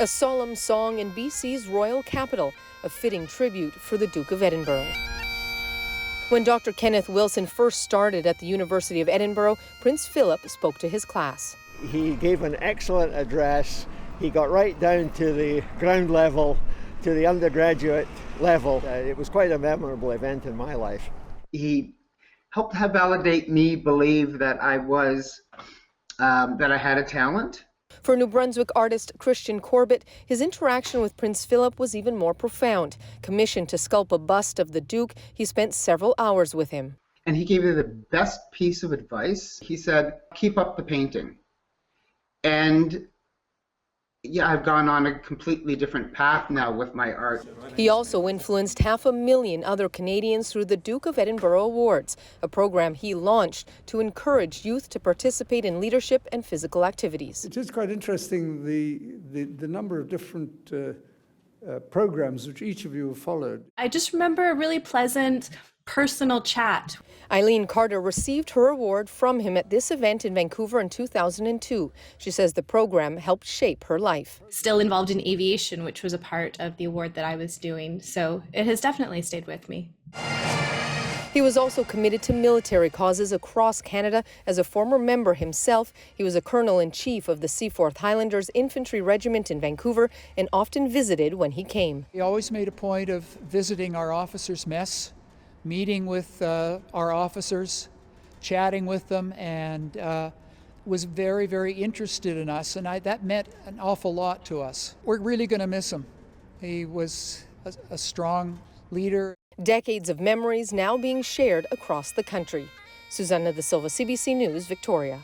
A solemn song in BC's royal capital, a fitting tribute for the Duke of Edinburgh. When Dr. Kenneth Wilson first started at the University of Edinburgh, Prince Philip spoke to his class. He gave an excellent address. He got right down to the ground level, to the undergraduate level. It was quite a memorable event in my life. He helped validate me, believe that I had a talent. For New Brunswick artist Christian Corbett, his interaction with Prince Philip was even more profound. Commissioned to sculpt a bust of the Duke, he spent several hours with him. And he gave me the best piece of advice. He said, keep up the painting. And yeah, I've gone on a completely different path now with my art. He also influenced 500,000 other Canadians through the Duke of Edinburgh Awards, a program he launched to encourage youth to participate in leadership and physical activities. It is quite interesting, the number of different programs which each of you have followed. I just remember a really pleasant, personal chat. Eileen Carter received her award from him at this event in Vancouver in 2002. She says the program helped shape her life. Still involved in aviation, which was a part of the award that I was doing, so it has definitely stayed with me. He was also committed to military causes across Canada. As a former member himself, he was a colonel-in-chief of the Seaforth Highlanders Infantry Regiment in Vancouver and often visited when he came. He always made a point of visiting our officers' mess, meeting with our officers, chatting with them, and was very, very interested in us, and that meant an awful lot to us. We're really going to miss him. He was a strong leader. Decades of memories now being shared across the country. Susanna De Silva, CBC News, Victoria.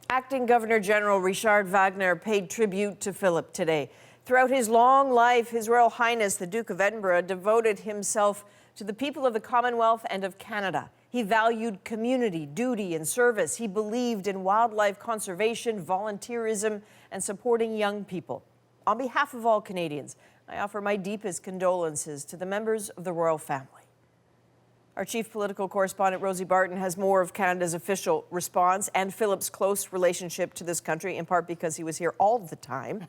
Acting Governor General Richard Wagner paid tribute to Philip today. Throughout his long life, His Royal Highness the Duke of Edinburgh devoted himself to the people of the Commonwealth and of Canada. He valued community, duty, and service. He believed in wildlife conservation, volunteerism, and supporting young people. On behalf of all Canadians, I offer my deepest condolences to the members of the royal family. Our chief political correspondent, Rosemary Barton, has more of Canada's official response and Philip's close relationship to this country, in part because he was here all the time.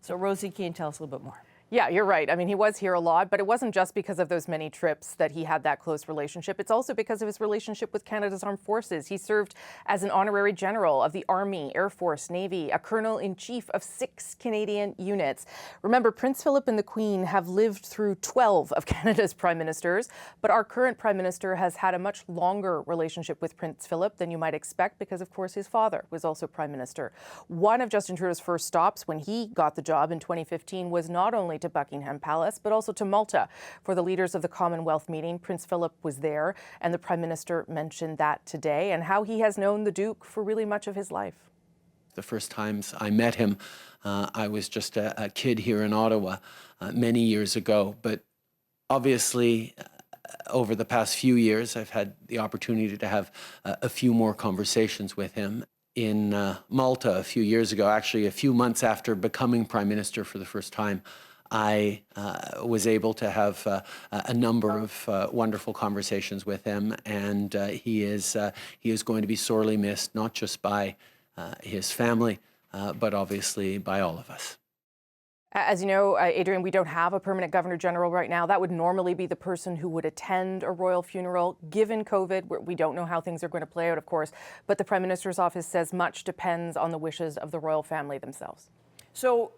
So, Rosie, can you tell us a little bit more? Yeah, you're right. I mean, he was here a lot, but it wasn't just because of those many trips that he had that close relationship. It's also because of his relationship with Canada's armed forces. He served as an honorary general of the Army, Air Force, Navy, a colonel-in-chief of 6 Canadian units. Remember, Prince Philip and the Queen have lived through 12 of Canada's prime ministers, but our current prime minister has had a much longer relationship with Prince Philip than you might expect because, of course, his father was also prime minister. One of Justin Trudeau's first stops when he got the job in 2015 was not only to Buckingham Palace, but also to Malta. For the leaders of the Commonwealth meeting, Prince Philip was there, and the Prime Minister mentioned that today and how he has known the Duke for really much of his life. The first times I met him, I was just a kid here in Ottawa many years ago, but obviously over the past few years, I've had the opportunity to have a few more conversations with him. In Malta a few years ago, actually a few months after becoming Prime Minister for the first time, I was able to have a number of wonderful conversations with him, and he is going to be sorely missed, not just by his family, but obviously by all of us. As you know, Adrienne, we don't have a permanent Governor General right now. That would normally be the person who would attend a royal funeral. Given COVID, we don't know how things are going to play out, of course, but the Prime Minister's office says much depends on the wishes of the royal family themselves. So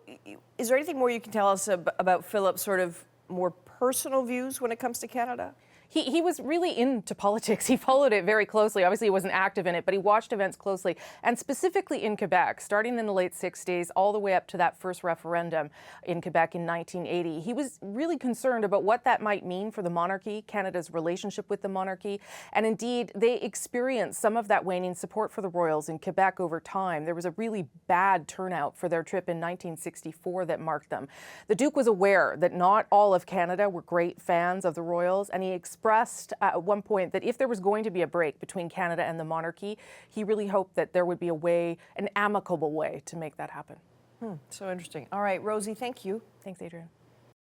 is there anything more you can tell us about Philip's sort of more personal views when it comes to Canada? He was really into politics. He followed it very closely. Obviously, he wasn't active in it, but he watched events closely, and specifically in Quebec, starting in the late 60s, all the way up to that first referendum in Quebec in 1980. He was really concerned about what that might mean for the monarchy, Canada's relationship with the monarchy, and indeed, they experienced some of that waning support for the Royals in Quebec over time. There was a really bad turnout for their trip in 1964 that marked them. The Duke was aware that not all of Canada were great fans of the Royals, and he expressed at one point that if there was going to be a break between Canada and the monarchy, he really hoped that there would be a way, an amicable way to make that happen. So interesting. All right, Rosie, thank you. Thanks, Adrienne.